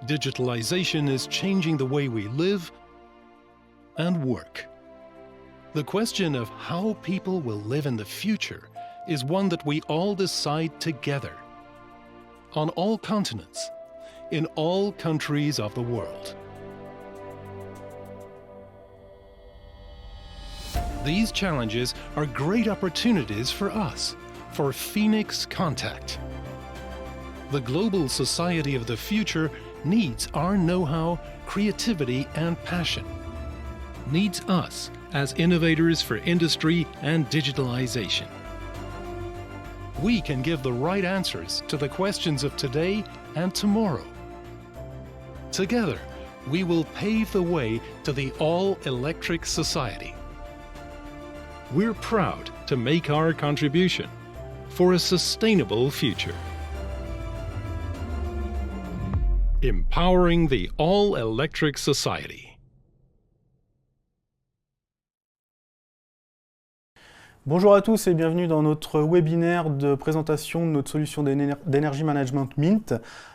Digitalization is changing the way we live and work. The question of how people will live in the future is one that we all decide together, on all continents, in all countries of the world. These challenges are great opportunities for us, for Phoenix Contact. The global society of the future needs our know-how, creativity, and passion. Needs us as innovators for industry and digitalization. We can give the right answers to the questions of today and tomorrow. Together, we will pave the way to the all-electric society. We're proud to make our contribution for a sustainable future. Empowering the all-electric society. Bonjour à tous et bienvenue dans notre webinaire de présentation de notre solution d'énergie management Mint.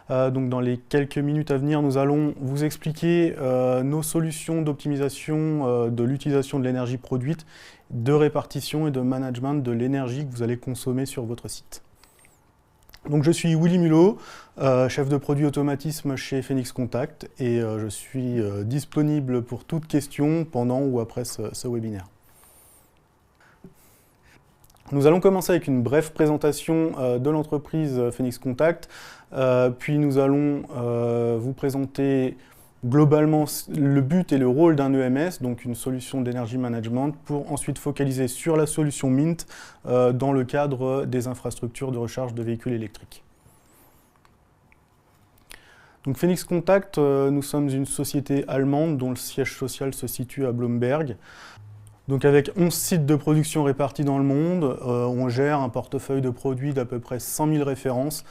Donc dans les quelques minutes à venir, nous allons vous expliquer nos solutions d'optimisation de l'utilisation de l'énergie produite, de répartition et de management de l'énergie que vous allez consommer sur votre site. Donc je suis Willy Mulot, chef de produit automatisme chez Phoenix Contact et je suis disponible pour toute question pendant ou après ce webinaire. Nous allons commencer avec une brève présentation de l'entreprise Phoenix Contact, puis nous allons vous présenter globalement le but et le rôle d'un EMS, donc une solution d'énergie management, pour ensuite focaliser sur la solution Mint dans le cadre des infrastructures de recharge de véhicules électriques. Donc Phoenix Contact, nous sommes une société allemande dont le siège social se situe à Blomberg. Donc avec 11 sites de production répartis dans le monde, on gère un portefeuille de produits d'à peu près 100 000 références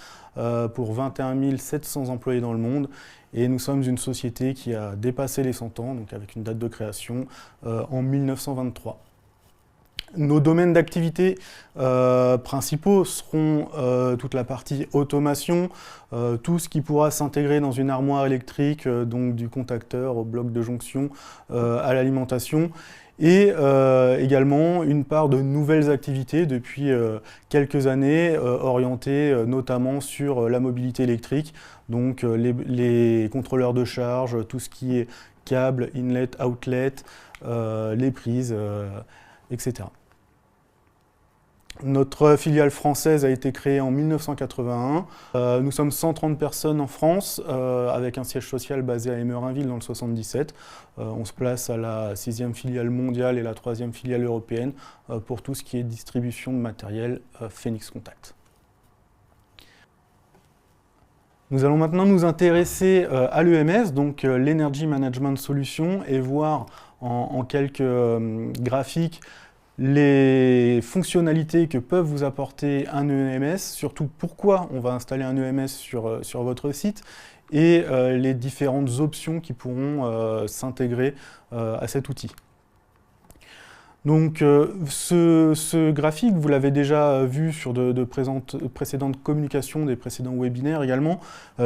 pour 21 700 employés dans le monde. Et nous sommes une société qui a dépassé les 100 ans, donc avec une date de création en 1923. Nos domaines d'activité principaux seront toute la partie automation, tout ce qui pourra s'intégrer dans une armoire électrique, donc du contacteur au bloc de jonction à l'alimentation, et également une part de nouvelles activités depuis quelques années orientées notamment sur la mobilité électrique, donc les contrôleurs de charge, tout ce qui est câbles, inlet, outlet, les prises, etc. Notre filiale française a été créée en 1981. Nous sommes 130 personnes en France, avec un siège social basé à Emerainville dans le 77. On se place à la 6e filiale mondiale et la 3e filiale européenne pour tout ce qui est distribution de matériel Phoenix Contact. Nous allons maintenant nous intéresser à l'EMS, donc l'Energy Management Solution, et voir en quelques graphiques les fonctionnalités que peuvent vous apporter un EMS, surtout pourquoi on va installer un EMS sur votre site, et les différentes options qui pourront s'intégrer à cet outil. Donc ce graphique, vous l'avez déjà vu sur de précédentes communications, des précédents webinaires également,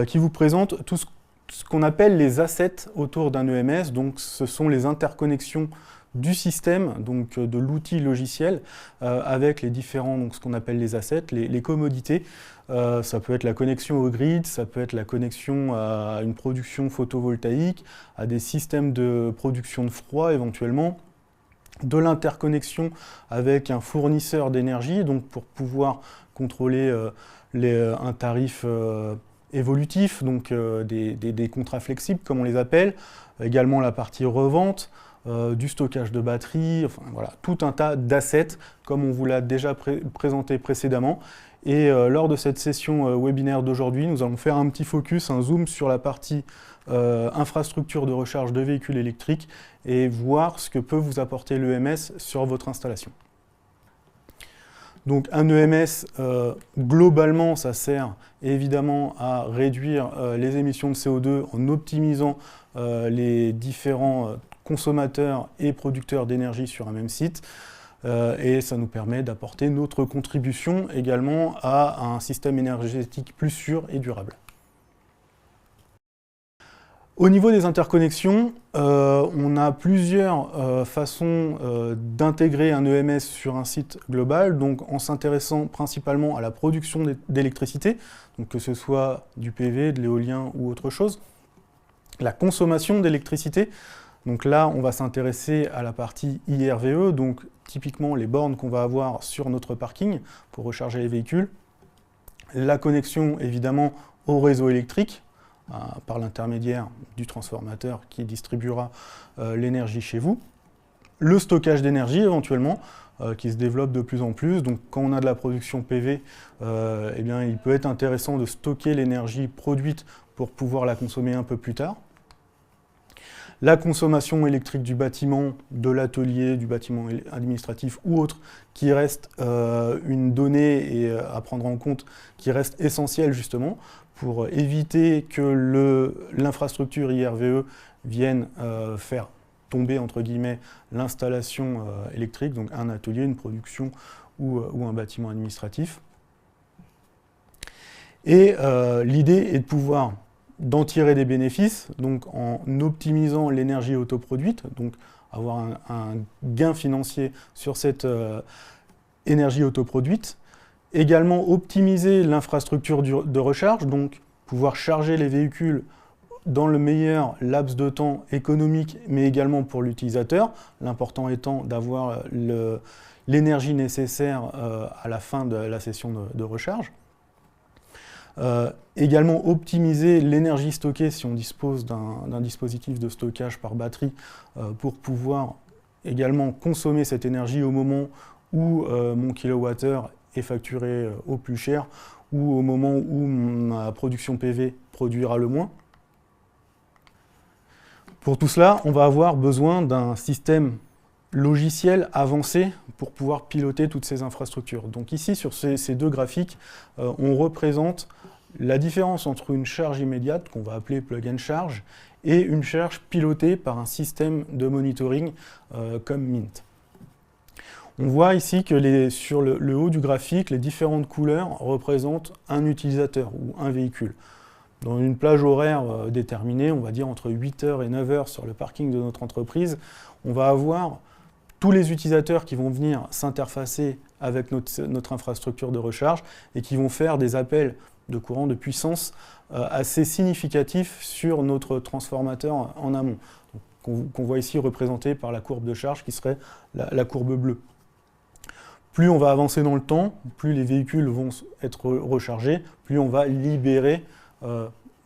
qui vous présente tout ce qu'on appelle les assets autour d'un EMS. Donc ce sont les interconnexions du système, donc de l'outil logiciel, avec les différents, donc ce qu'on appelle les assets, les commodités. Ça peut être la connexion au grid, ça peut être la connexion à une production photovoltaïque, à des systèmes de production de froid éventuellement, de l'interconnexion avec un fournisseur d'énergie, donc pour pouvoir contrôler un tarif évolutif, donc des contrats flexibles comme on les appelle, également la partie revente, du stockage de batteries, enfin voilà, tout un tas d'assets comme on vous l'a déjà présenté précédemment. Et lors de cette session webinaire d'aujourd'hui, nous allons faire un petit focus, un zoom sur la partie infrastructure de recharge de véhicules électriques et voir ce que peut vous apporter l'EMS sur votre installation. Donc un EMS, globalement, ça sert évidemment à réduire les émissions de CO2 en optimisant les différents consommateurs et producteurs d'énergie sur un même site. Et ça nous permet d'apporter notre contribution également à un système énergétique plus sûr et durable. Au niveau des interconnexions, on a plusieurs façons d'intégrer un EMS sur un site global, donc en s'intéressant principalement à la production d'électricité, donc que ce soit du PV, de l'éolien ou autre chose. La consommation d'électricité, donc là on va s'intéresser à la partie IRVE, donc typiquement les bornes qu'on va avoir sur notre parking pour recharger les véhicules. La connexion évidemment au réseau électrique, par l'intermédiaire du transformateur qui distribuera l'énergie chez vous. Le stockage d'énergie éventuellement, qui se développe de plus en plus. Donc quand on a de la production PV, eh bien, il peut être intéressant de stocker l'énergie produite pour pouvoir la consommer un peu plus tard. La consommation électrique du bâtiment, de l'atelier, du bâtiment administratif ou autre, qui reste une donnée à prendre en compte, qui reste essentielle justement, pour éviter que l'infrastructure IRVE vienne faire tomber, entre guillemets, l'installation électrique, donc un atelier, une production ou un bâtiment administratif. Et l'idée est de pouvoir d'en tirer des bénéfices, donc en optimisant l'énergie autoproduite, donc avoir un gain financier sur cette énergie autoproduite. Également optimiser l'infrastructure de recharge, donc pouvoir charger les véhicules dans le meilleur laps de temps économique, mais également pour l'utilisateur, l'important étant d'avoir l'énergie nécessaire à la fin de la session de recharge. Également optimiser l'énergie stockée si on dispose d'un dispositif de stockage par batterie pour pouvoir également consommer cette énergie au moment où mon kilowattheure est facturé au plus cher ou au moment où ma production PV produira le moins. Pour tout cela, on va avoir besoin d'un système logiciel avancé pour pouvoir piloter toutes ces infrastructures. Donc ici, sur ces deux graphiques, on représente la différence entre une charge immédiate, qu'on va appeler plug and charge, et une charge pilotée par un système de monitoring comme Mint. On voit ici que sur le haut du graphique, les différentes couleurs représentent un utilisateur ou un véhicule. Dans une plage horaire déterminée, on va dire entre 8h et 9h sur le parking de notre entreprise, on va avoir tous les utilisateurs qui vont venir s'interfacer avec notre infrastructure de recharge et qui vont faire des appels de courant de puissance assez significatifs sur notre transformateur en amont, qu'on voit ici représenté par la courbe de charge qui serait la courbe bleue. Plus on va avancer dans le temps, plus les véhicules vont être rechargés, plus on va libérer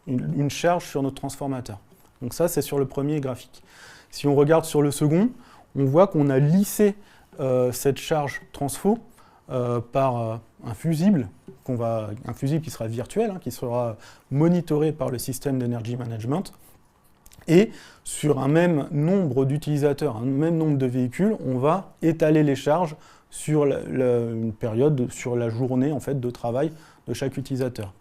une charge sur notre transformateur. Donc ça, c'est sur le premier graphique. Si on regarde sur le second, on voit qu'on a lissé cette charge transfo par un fusible qui sera virtuel, qui sera monitoré par le système d'energy management. Et sur un même nombre d'utilisateurs, un même nombre de véhicules, on va étaler les charges sur une période, sur la journée en fait, de travail de chaque utilisateur.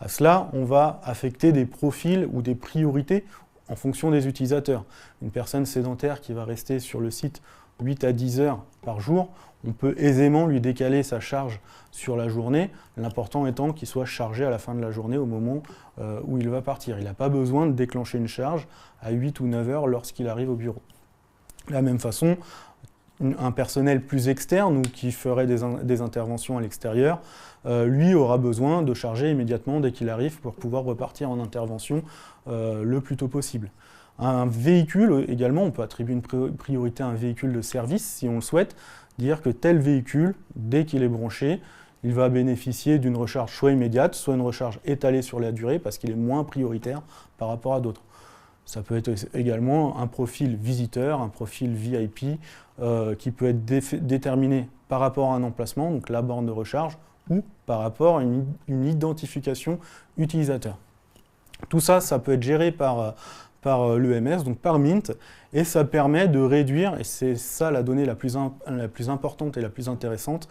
À cela, on va affecter des profils ou des priorités en fonction des utilisateurs. Une personne sédentaire qui va rester sur le site 8 à 10 heures par jour, on peut aisément lui décaler sa charge sur la journée, l'important étant qu'il soit chargé à la fin de la journée au moment où il va partir. Il n'a pas besoin de déclencher une charge à 8 ou 9 heures lorsqu'il arrive au bureau. De la même façon, un personnel plus externe ou qui ferait des interventions à l'extérieur, lui aura besoin de charger immédiatement dès qu'il arrive pour pouvoir repartir en intervention le plus tôt possible. Un véhicule également, on peut attribuer une priorité à un véhicule de service si on le souhaite, dire que tel véhicule, dès qu'il est branché, il va bénéficier d'une recharge soit immédiate, soit une recharge étalée sur la durée parce qu'il est moins prioritaire par rapport à d'autres. Ça peut être également un profil visiteur, un profil VIP qui peut être déterminé par rapport à un emplacement, donc la borne de recharge, ou par rapport à une identification utilisateur. Tout ça, ça peut être géré par l'EMS, donc par Mint, et ça permet de réduire, et c'est ça la donnée la plus importante et la plus intéressante,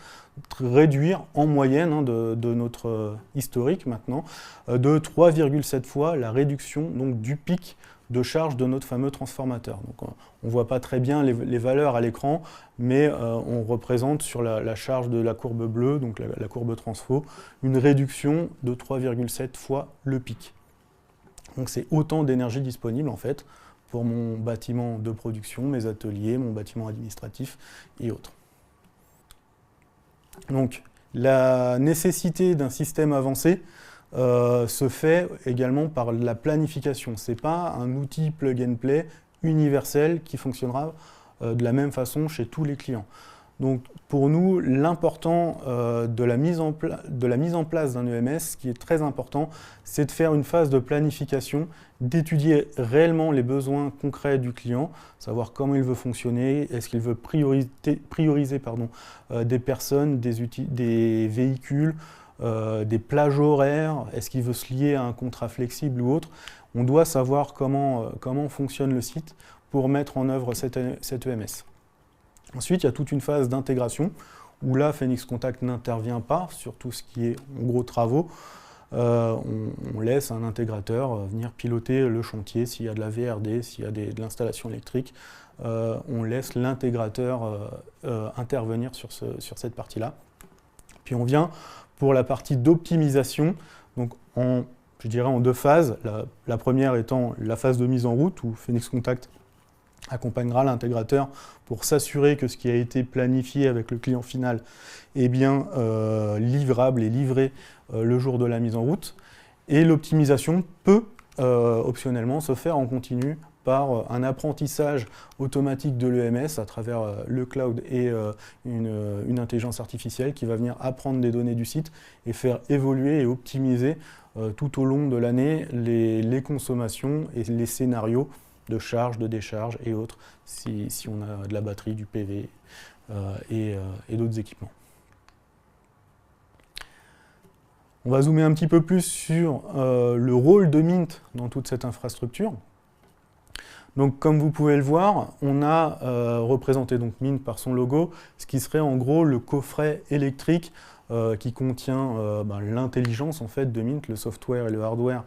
réduire en moyenne de notre historique maintenant, de 3,7 fois la réduction donc, du pic de charge de notre fameux transformateur. Donc, on ne voit pas très bien les valeurs à l'écran, mais on représente sur la charge de la courbe bleue, donc la courbe transfo, une réduction de 3,7 fois le pic. Donc c'est autant d'énergie disponible en fait pour mon bâtiment de production, mes ateliers, mon bâtiment administratif et autres. Donc la nécessité d'un système avancé se fait également par la planification. Ce n'est pas un outil plug and play universel qui fonctionnera de la même façon chez tous les clients. Donc pour nous, l'important de la mise en place d'un EMS, ce qui est très important, c'est de faire une phase de planification, d'étudier réellement les besoins concrets du client, savoir comment il veut fonctionner, est-ce qu'il veut prioriser des personnes, des véhicules, des plages horaires, est-ce qu'il veut se lier à un contrat flexible ou autre. On doit savoir comment fonctionne le site pour mettre en œuvre cet EMS. Ensuite, il y a toute une phase d'intégration où là, Phoenix Contact n'intervient pas sur tout ce qui est en gros travaux. On laisse un intégrateur venir piloter le chantier s'il y a de la VRD, s'il y a de l'installation électrique. On laisse l'intégrateur intervenir sur cette partie-là. Puis on vient pour la partie d'optimisation, donc je dirais en deux phases. La première étant la phase de mise en route où Phoenix Contact accompagnera l'intégrateur pour s'assurer que ce qui a été planifié avec le client final est bien livrable et livré le jour de la mise en route. Et l'optimisation peut optionnellement se faire en continu par un apprentissage automatique de l'EMS à travers le cloud et une intelligence artificielle qui va venir apprendre des données du site et faire évoluer et optimiser tout au long de l'année les consommations et les scénarios de charge, de décharge et autres, si on a de la batterie, du PV et d'autres équipements. On va zoomer un petit peu plus sur le rôle de Mint dans toute cette infrastructure. Donc comme vous pouvez le voir, on a représenté donc Mint par son logo, ce qui serait en gros le coffret électrique qui contient l'intelligence en fait de Mint, le software et le hardware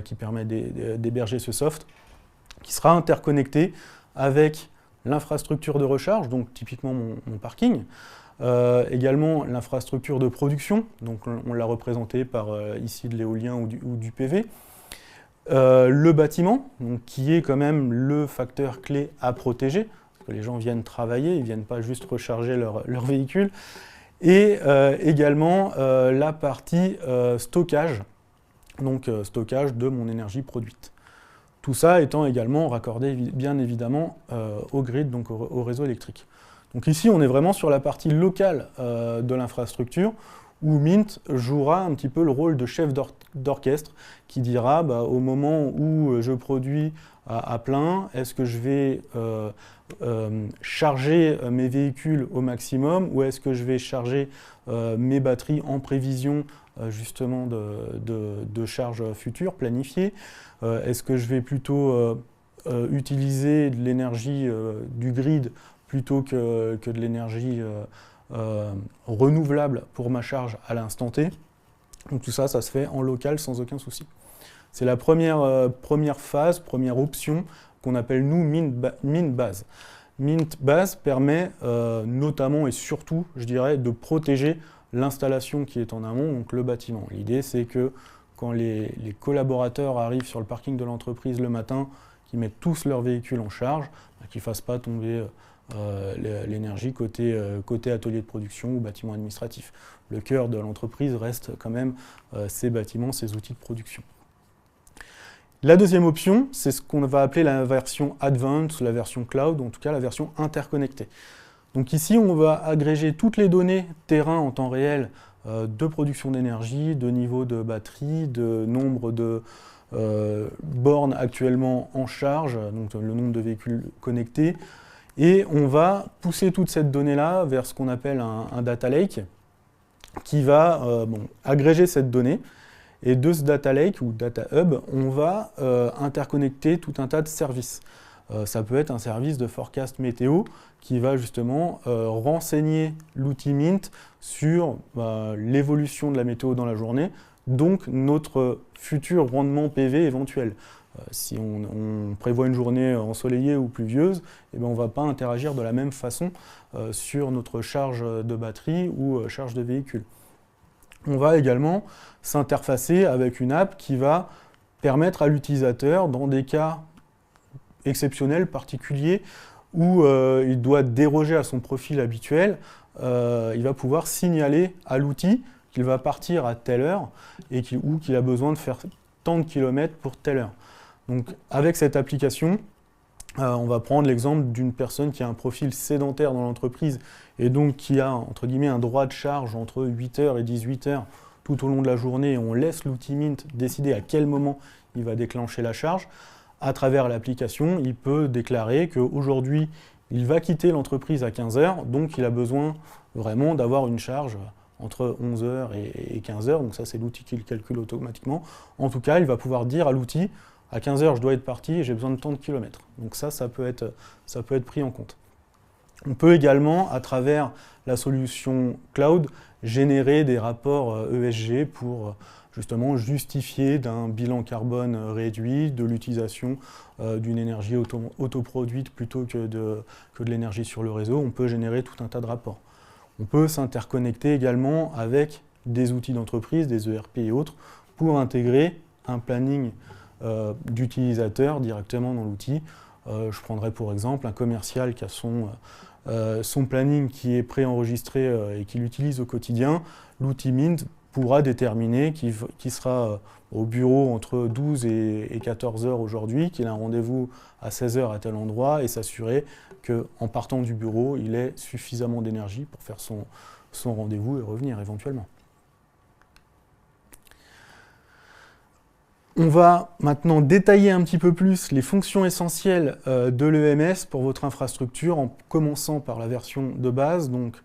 qui permet d'héberger ce soft, qui sera interconnecté avec l'infrastructure de recharge, donc typiquement mon parking, également l'infrastructure de production, donc on l'a représenté par ici de l'éolien ou du PV, le bâtiment, donc, qui est quand même le facteur clé à protéger, parce que les gens viennent travailler, ils ne viennent pas juste recharger leur véhicule, et également la partie stockage, donc stockage de mon énergie produite. Tout ça étant également raccordé bien évidemment au grid, donc au réseau électrique. Donc ici, on est vraiment sur la partie locale de l'infrastructure où Mint jouera un petit peu le rôle de chef d'orchestre qui dira au moment où je produis à plein, est-ce que je vais charger mes véhicules au maximum ou est-ce que je vais charger mes batteries en prévision justement de charge future planifiée. Est-ce que je vais plutôt utiliser de l'énergie du grid plutôt que de l'énergie renouvelable pour ma charge à l'instant T. Donc tout ça, ça se fait en local sans aucun souci. C'est la première phase, première option qu'on appelle nous Mint Base. Mint Base permet notamment et surtout, je dirais, de protéger l'installation qui est en amont, donc le bâtiment. L'idée, c'est que quand les collaborateurs arrivent sur le parking de l'entreprise le matin, qu'ils mettent tous leurs véhicules en charge, qu'ils ne fassent pas tomber l'énergie côté atelier de production ou bâtiment administratif. Le cœur de l'entreprise reste quand même ces bâtiments, ces outils de production. La deuxième option, c'est ce qu'on va appeler la version Advanced, la version Cloud, ou en tout cas la version interconnectée. Donc ici, on va agréger toutes les données terrain en temps réel de production d'énergie, de niveau de batterie, de nombre de bornes actuellement en charge, donc le nombre de véhicules connectés, et on va pousser toute cette donnée-là vers ce qu'on appelle un data lake qui va agréger cette donnée. Et de ce data lake ou data hub, on va interconnecter tout un tas de services. Ça peut être un service de forecast météo qui va justement renseigner l'outil Mint sur l'évolution de la météo dans la journée, donc notre futur rendement PV éventuel. Si on prévoit une journée ensoleillée ou pluvieuse, eh bien on ne va pas interagir de la même façon sur notre charge de batterie ou charge de véhicule. On va également s'interfacer avec une app qui va permettre à l'utilisateur, dans des cas exceptionnels, particuliers, où il doit déroger à son profil habituel, il va pouvoir signaler à l'outil qu'il va partir à telle heure ou qu'il a besoin de faire tant de kilomètres pour telle heure. Donc avec cette application, on va prendre l'exemple d'une personne qui a un profil sédentaire dans l'entreprise et donc qui a entre guillemets un droit de charge entre 8h et 18h tout au long de la journée, et on laisse l'outil Mint décider à quel moment il va déclencher la charge. À travers l'application, il peut déclarer qu'aujourd'hui, il va quitter l'entreprise à 15h, donc il a besoin vraiment d'avoir une charge entre 11h et 15h, donc ça c'est l'outil qui le calcule automatiquement. En tout cas, il va pouvoir dire à l'outil, à 15h je dois être parti et j'ai besoin de tant de kilomètres. Donc ça peut être pris en compte. On peut également, à travers la solution cloud, générer des rapports ESG pour justement justifier d'un bilan carbone réduit, de l'utilisation d'une énergie autoproduite plutôt que de l'énergie sur le réseau. On peut générer tout un tas de rapports. On peut s'interconnecter également avec des outils d'entreprise, des ERP et autres, pour intégrer un planning d'utilisateur directement dans l'outil. Je prendrai pour exemple un commercial qui a son planning qui est préenregistré et qu'il utilise au quotidien. L'outil Mint pourra déterminer qu'il sera au bureau entre 12 et 14 heures aujourd'hui, qu'il a un rendez-vous à 16 heures à tel endroit, et s'assurer qu'en partant du bureau, il ait suffisamment d'énergie pour faire son rendez-vous et revenir éventuellement. On va maintenant détailler un petit peu plus les fonctions essentielles de l'EMS pour votre infrastructure, en commençant par la version de base. Donc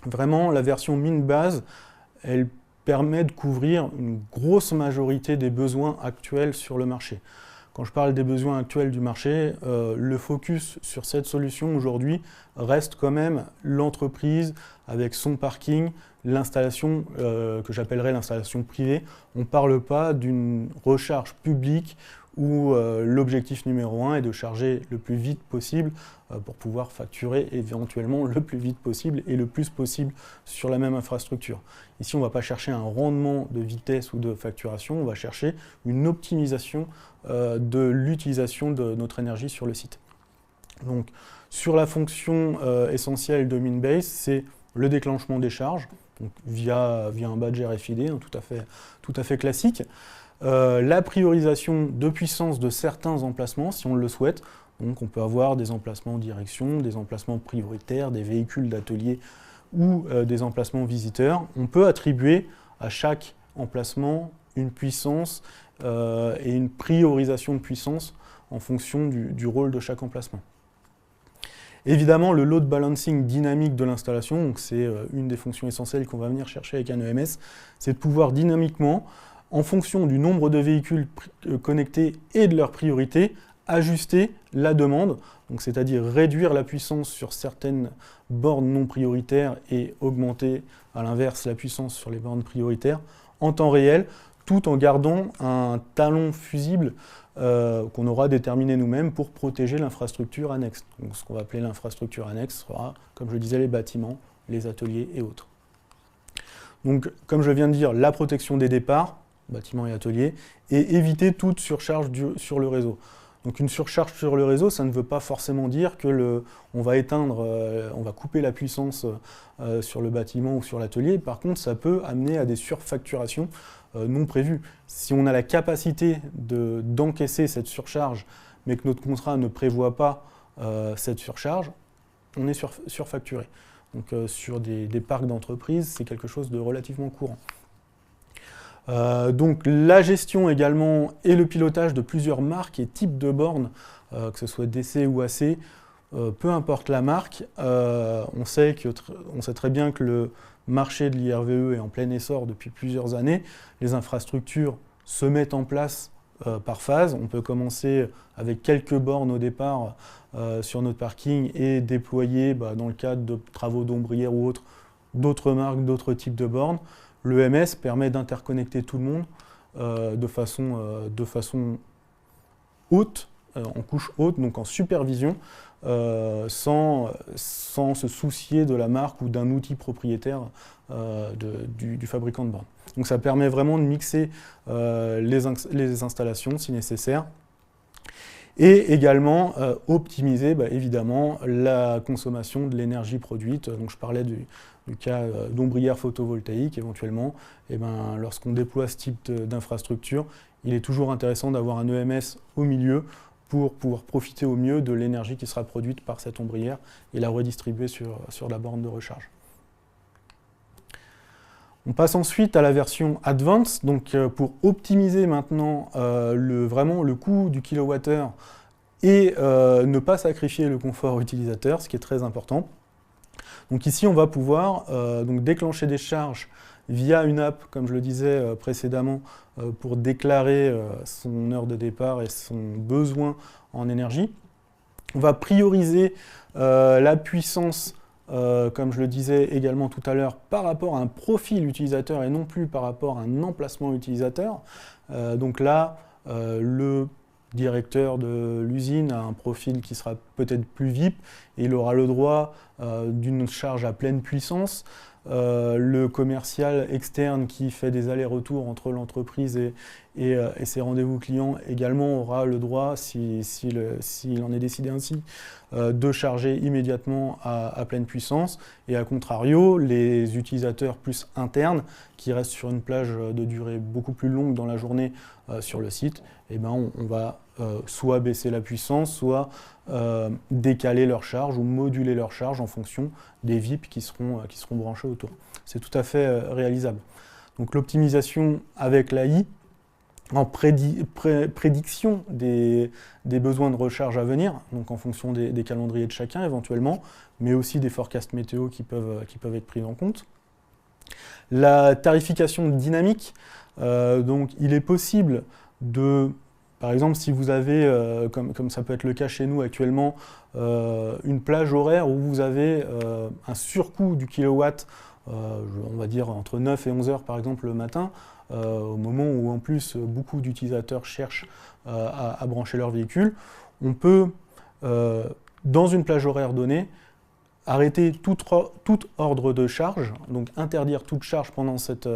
vraiment, la version Mint base, elle permet de couvrir une grosse majorité des besoins actuels sur le marché. Quand je parle des besoins actuels du marché, le focus sur cette solution aujourd'hui reste quand même l'entreprise avec son parking, l'installation que j'appellerais l'installation privée. On ne parle pas d'une recharge publique où l'objectif numéro 1 est de charger le plus vite possible pour pouvoir facturer éventuellement le plus vite possible et le plus possible sur la même infrastructure. Ici, on ne va pas chercher un rendement de vitesse ou de facturation, on va chercher une optimisation de l'utilisation de notre énergie sur le site. Donc, sur la fonction essentielle de Mintbase, c'est le déclenchement des charges, donc via un badge RFID, hein, tout à fait classique. La priorisation de puissance de certains emplacements, si on le souhaite. Donc on peut avoir des emplacements en direction, des emplacements prioritaires, des véhicules d'atelier ou des emplacements visiteurs. On peut attribuer à chaque emplacement une puissance et une priorisation de puissance en fonction du rôle de chaque emplacement. Évidemment, le load balancing dynamique de l'installation, donc c'est une des fonctions essentielles qu'on va venir chercher avec un EMS, c'est de pouvoir dynamiquement, en fonction du nombre de véhicules connectés et de leur priorité, ajuster la demande, donc c'est-à-dire réduire la puissance sur certaines bornes non prioritaires et augmenter à l'inverse la puissance sur les bornes prioritaires en temps réel, tout en gardant un talon fusible qu'on aura déterminé nous-mêmes pour protéger l'infrastructure annexe. Donc ce qu'on va appeler l'infrastructure annexe sera, comme je disais, les bâtiments, les ateliers et autres. Donc, comme je viens de dire, la protection des départs, bâtiments et ateliers, et éviter toute surcharge sur le réseau. Donc une surcharge sur le réseau, ça ne veut pas forcément dire que on va couper la puissance sur le bâtiment ou sur l'atelier. Par contre, ça peut amener à des surfacturations non prévues. Si on a la capacité d'encaisser cette surcharge, mais que notre contrat ne prévoit pas cette surcharge, on est surfacturé. Donc sur des parcs d'entreprises, c'est quelque chose de relativement courant. Donc la gestion également et le pilotage de plusieurs marques et types de bornes, que ce soit DC ou AC, peu importe la marque, on sait très bien que le marché de l'IRVE est en plein essor depuis plusieurs années. Les infrastructures se mettent en place par phase. On peut commencer avec quelques bornes au départ sur notre parking et déployer, dans le cadre de travaux d'ombrières ou autres, d'autres marques, d'autres types de bornes. L'EMS permet d'interconnecter tout le monde de façon haute en couche haute, donc en supervision, sans se soucier de la marque ou d'un outil propriétaire du fabricant de bornes. Donc ça permet vraiment de mixer les installations si nécessaire, et également optimiser évidemment la consommation de l'énergie produite. Donc je parlais du cas d'ombrières photovoltaïques éventuellement. Et lorsqu'on déploie ce type d'infrastructure, il est toujours intéressant d'avoir un EMS au milieu pour pouvoir profiter au mieux de l'énergie qui sera produite par cette ombrière et la redistribuer sur la borne de recharge. On passe ensuite à la version Advanced, donc pour optimiser maintenant vraiment le coût du kilowattheure et ne pas sacrifier le confort utilisateur, ce qui est très important. Donc ici, on va pouvoir donc déclencher des charges via une app, comme je le disais précédemment, pour déclarer son heure de départ et son besoin en énergie. On va prioriser la puissance, comme je le disais également tout à l'heure, par rapport à un profil utilisateur et non plus par rapport à un emplacement utilisateur. Donc là, le directeur de l'usine a un profil qui sera peut-être plus VIP et il aura le droit d'une charge à pleine puissance. Le commercial externe qui fait des allers-retours entre l'entreprise et ses rendez-vous clients également aura le droit, s'il en est décidé ainsi, de charger immédiatement à pleine puissance. Et à contrario, les utilisateurs plus internes qui restent sur une plage de durée beaucoup plus longue dans la journée sur le site, on va soit baisser la puissance, soit décaler leur charge ou moduler leur charge en fonction des VIP qui seront branchés autour. C'est tout à fait réalisable. Donc l'optimisation avec l'AI, en prédiction des besoins de recharge à venir, donc en fonction des calendriers de chacun éventuellement, mais aussi des forecasts météo qui peuvent être pris en compte. La tarification dynamique, donc il est possible de, par exemple, si vous avez, comme ça peut être le cas chez nous actuellement, une plage horaire où vous avez un surcoût du kilowatt, on va dire entre 9 et 11 heures par exemple le matin, au moment où en plus beaucoup d'utilisateurs cherchent à brancher leur véhicule, on peut, dans une plage horaire donnée, arrêter tout ordre de charge, donc interdire toute charge pendant cette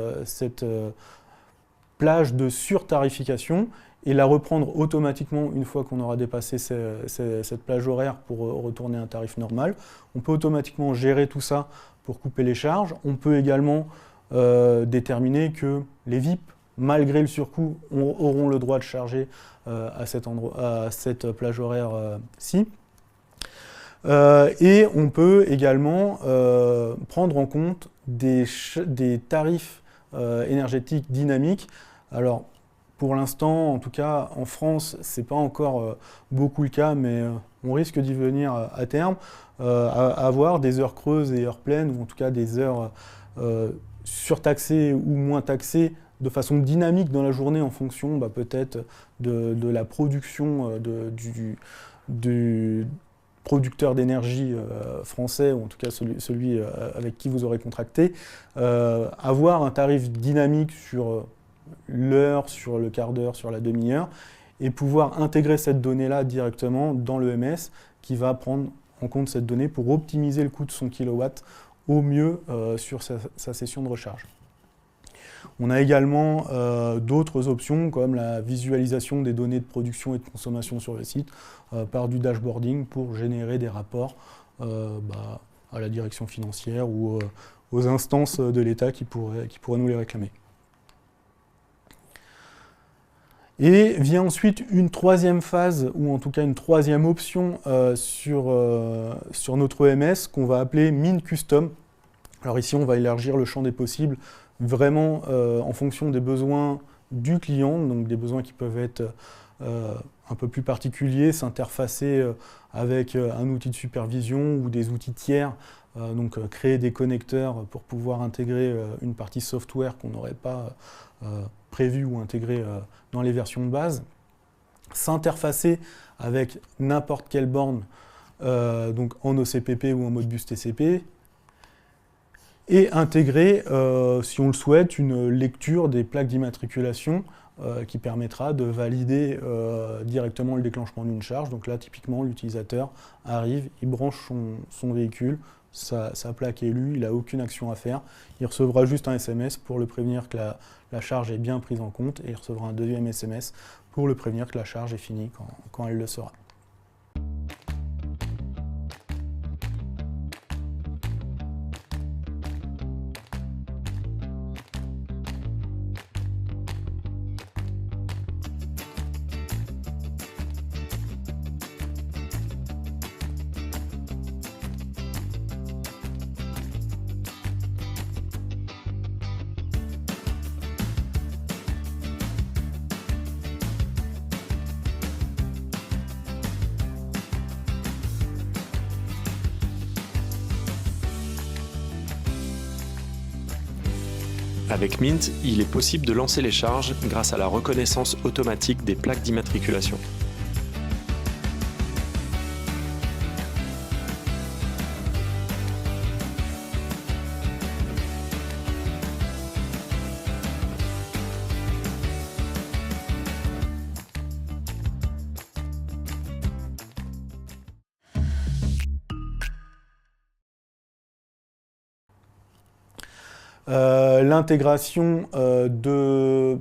plage de surtarification et la reprendre automatiquement une fois qu'on aura dépassé cette plage horaire pour retourner à un tarif normal. On peut automatiquement gérer tout ça pour couper les charges. On peut également déterminer que les VIP, malgré le surcoût, auront le droit de charger à cette plage horaire-ci. Et on peut également prendre en compte des tarifs énergétiques dynamiques. Alors, pour l'instant, en tout cas en France, ce n'est pas encore beaucoup le cas, mais on risque d'y venir à terme, à avoir des heures creuses et heures pleines, ou en tout cas des heures surtaxées ou moins taxées de façon dynamique dans la journée en fonction peut-être de la production du producteur d'énergie français, ou en tout cas celui avec qui vous aurez contracté, avoir un tarif dynamique sur l'heure, sur le quart d'heure, sur la demi-heure, et pouvoir intégrer cette donnée-là directement dans l'EMS qui va prendre en compte cette donnée pour optimiser le coût de son kilowatt au mieux sur sa session de recharge. On a également d'autres options comme la visualisation des données de production et de consommation sur le site par du dashboarding pour générer des rapports à la direction financière ou aux instances de l'État qui pourraient nous les réclamer. Et vient ensuite une troisième phase, ou en tout cas une troisième option sur notre EMS qu'on va appeler Mine Custom. Alors ici, on va élargir le champ des possibles vraiment en fonction des besoins du client, donc des besoins qui peuvent être un peu plus particuliers, s'interfacer avec un outil de supervision ou des outils tiers, donc créer des connecteurs pour pouvoir intégrer une partie software qu'on n'aurait pas prévu ou intégré dans les versions de base, s'interfacer avec n'importe quelle borne, donc en OCPP ou en Modbus TCP, et intégrer, si on le souhaite, une lecture des plaques d'immatriculation qui permettra de valider directement le déclenchement d'une charge. Donc là, typiquement, l'utilisateur arrive, il branche son véhicule, sa plaque est lue, il n'a aucune action à faire. Il recevra juste un SMS pour le prévenir que la charge est bien prise en compte, et il recevra un deuxième SMS pour le prévenir que la charge est finie quand elle le sera. Avec Mint, il est possible de lancer les charges grâce à la reconnaissance automatique des plaques d'immatriculation. L'intégration de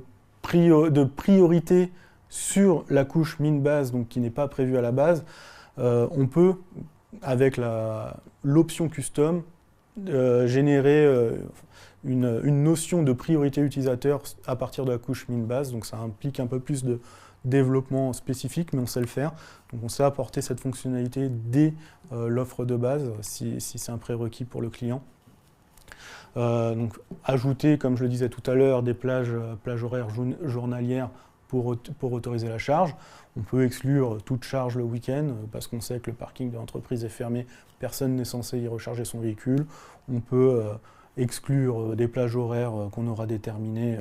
priorité sur la couche Mint base, donc qui n'est pas prévue à la base, on peut, avec l'option custom, générer une notion de priorité utilisateur à partir de la couche Mint base. Donc ça implique un peu plus de développement spécifique, mais on sait le faire. Donc on sait apporter cette fonctionnalité dès l'offre de base, si c'est un prérequis pour le client. Donc ajouter, comme je le disais tout à l'heure, des plages horaires journalières pour autoriser la charge. On peut exclure toute charge le week-end parce qu'on sait que le parking de l'entreprise est fermé, personne n'est censé y recharger son véhicule. On peut exclure des plages horaires qu'on aura déterminées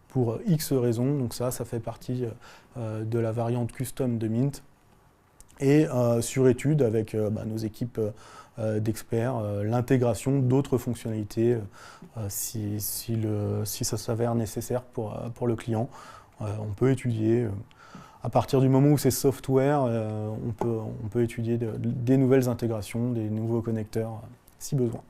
pour X raisons. Donc ça fait partie de la variante custom de Mint. Et sur étude avec nos équipes d'experts, l'intégration d'autres fonctionnalités si ça s'avère nécessaire pour le client. On peut étudier, à partir du moment où c'est software, on peut étudier des nouvelles intégrations, des nouveaux connecteurs si besoin.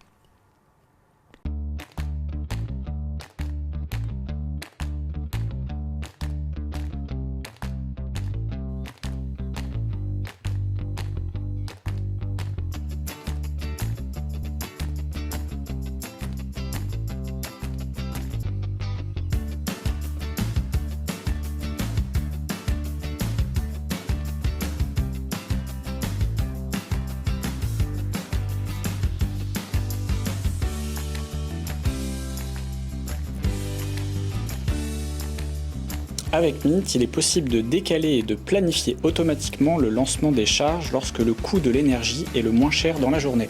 Avec Mint, il est possible de décaler et de planifier automatiquement le lancement des charges lorsque le coût de l'énergie est le moins cher dans la journée.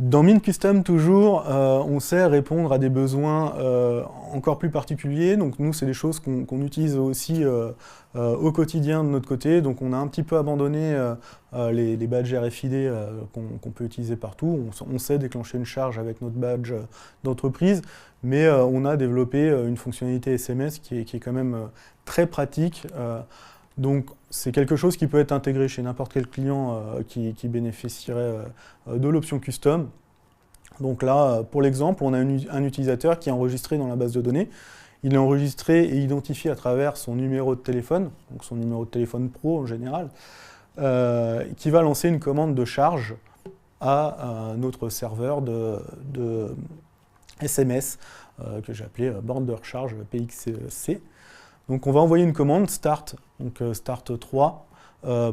Dans Mint Custom, toujours, on sait répondre à des besoins encore plus particuliers. Donc nous, c'est des choses qu'on utilise aussi au quotidien de notre côté. Donc on a un petit peu abandonné les badges RFID qu'on peut utiliser partout. On sait déclencher une charge avec notre badge d'entreprise, mais on a développé une fonctionnalité SMS qui est quand même très pratique. Donc c'est quelque chose qui peut être intégré chez n'importe quel client qui bénéficierait de l'option custom. Donc là, pour l'exemple, on a un utilisateur qui est enregistré dans la base de données. Il est enregistré et identifié à travers son numéro de téléphone, donc son numéro de téléphone pro en général, qui va lancer une commande de charge à notre serveur de SMS que j'ai appelé borne de recharge PXC. Donc on va envoyer une commande start, donc start 3,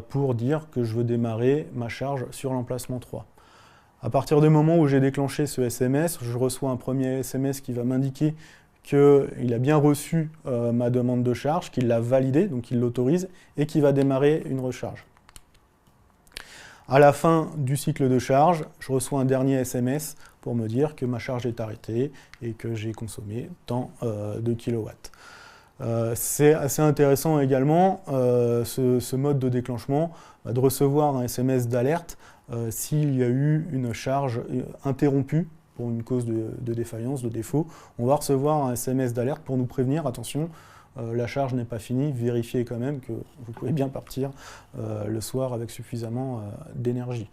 pour dire que je veux démarrer ma charge sur l'emplacement 3. À partir du moment où j'ai déclenché ce SMS, je reçois un premier SMS qui va m'indiquer qu'il a bien reçu ma demande de charge, qu'il l'a validée, donc il l'autorise, et qu'il va démarrer une recharge. À la fin du cycle de charge, je reçois un dernier SMS pour me dire que ma charge est arrêtée et que j'ai consommé tant de kilowatts. C'est assez intéressant également, ce mode de déclenchement, de recevoir un SMS d'alerte s'il y a eu une charge interrompue pour une cause de défaillance, de défaut. On va recevoir un SMS d'alerte pour nous prévenir, attention, la charge n'est pas finie, vérifiez quand même que vous pouvez bien partir le soir avec suffisamment d'énergie.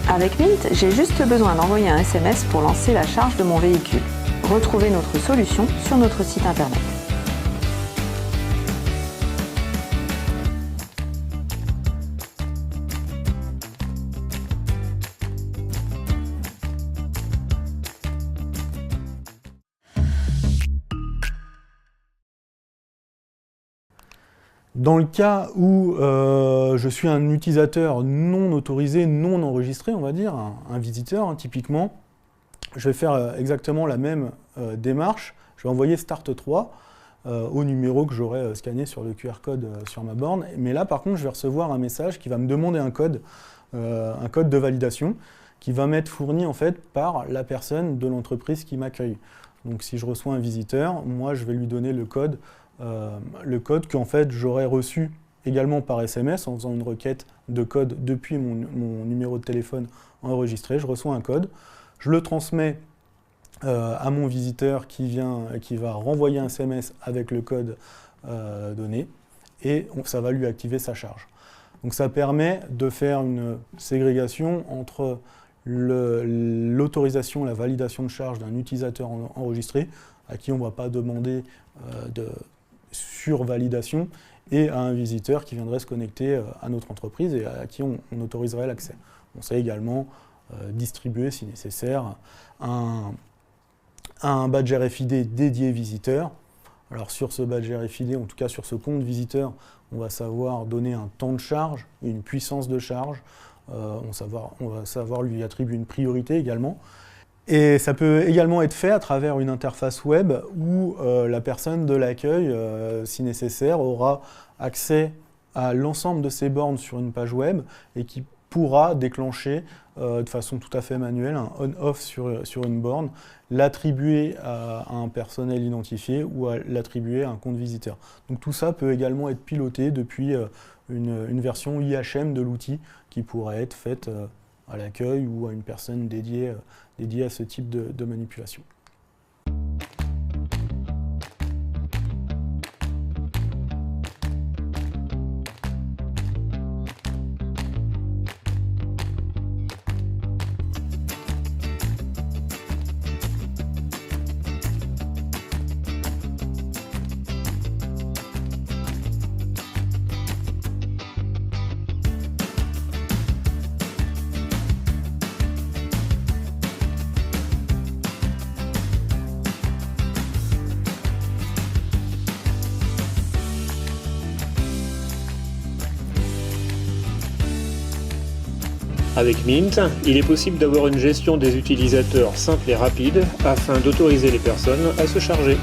Avec Mint, j'ai juste besoin d'envoyer un SMS pour lancer la charge de mon véhicule. Retrouvez notre solution sur notre site internet. Dans le cas où je suis un utilisateur non autorisé, non enregistré, on va dire, un visiteur, typiquement, je vais faire exactement la même démarche. Je vais envoyer Start 3 au numéro que j'aurai scanné sur le QR code sur ma borne. Mais là, par contre, je vais recevoir un message qui va me demander un code de validation, qui va m'être fourni en fait par la personne de l'entreprise qui m'accueille. Donc si je reçois un visiteur, moi je vais lui donner le code qu'en fait j'aurais reçu également par SMS en faisant une requête de code depuis mon numéro de téléphone enregistré. Je reçois un code, je le transmets à mon visiteur qui va renvoyer un SMS avec le code donné et ça va lui activer sa charge. Donc ça permet de faire une ségrégation entre l'autorisation, la validation de charge d'un utilisateur enregistré à qui on ne va pas demander de survalidation et à un visiteur qui viendrait se connecter à notre entreprise et à qui on autoriserait l'accès. On sait également distribuer, si nécessaire, un badge RFID dédié visiteur. Alors sur ce badge RFID, en tout cas sur ce compte visiteur, on va savoir donner un temps de charge, une puissance de charge, on va savoir lui attribuer une priorité également. Et ça peut également être fait à travers une interface web où la personne de l'accueil, si nécessaire, aura accès à l'ensemble de ses bornes sur une page web et qui pourra déclencher de façon tout à fait manuelle un on-off sur une borne, l'attribuer à un personnel identifié ou l'attribuer à un compte visiteur. Donc tout ça peut également être piloté depuis une version IHM de l'outil qui pourrait être faite à l'accueil ou à une personne dédiée à ce type de manipulation. Avec Mint, il est possible d'avoir une gestion des utilisateurs simple et rapide afin d'autoriser les personnes à se charger.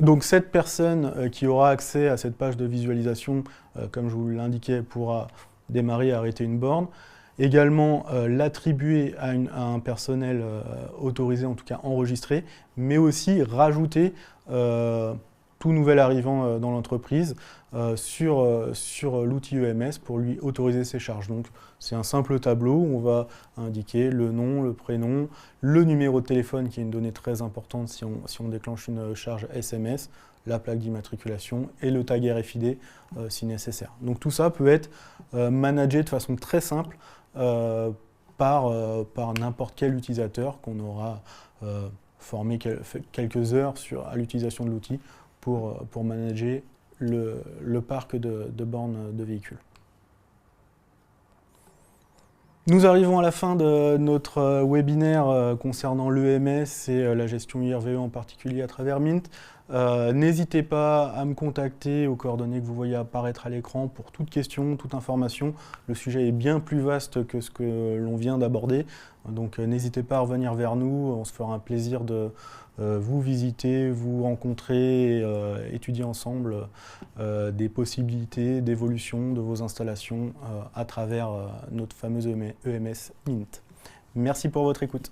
Donc cette personne qui aura accès à cette page de visualisation, comme je vous l'indiquais, pourra démarrer et arrêter une borne. Également l'attribuer à un personnel autorisé, en tout cas enregistré, mais aussi rajouter tout nouvel arrivant dans l'entreprise sur l'outil EMS pour lui autoriser ses charges. Donc c'est un simple tableau où on va indiquer le nom, le prénom, le numéro de téléphone qui est une donnée très importante si on déclenche une charge SMS, la plaque d'immatriculation et le tag RFID si nécessaire. Donc tout ça peut être managé de façon très simple par n'importe quel utilisateur qu'on aura formé quelques heures à l'utilisation de l'outil pour manager le parc de bornes de véhicules. Nous arrivons à la fin de notre webinaire concernant l'EMS et la gestion IRVE en particulier à travers Mint. N'hésitez pas à me contacter aux coordonnées que vous voyez apparaître à l'écran pour toute question, toute information. Le sujet est bien plus vaste que ce que l'on vient d'aborder, donc n'hésitez pas à revenir vers nous, on se fera un plaisir de vous visiter, vous rencontrer, étudier ensemble des possibilités d'évolution de vos installations à travers notre fameuse EMS Mint. Merci pour votre écoute.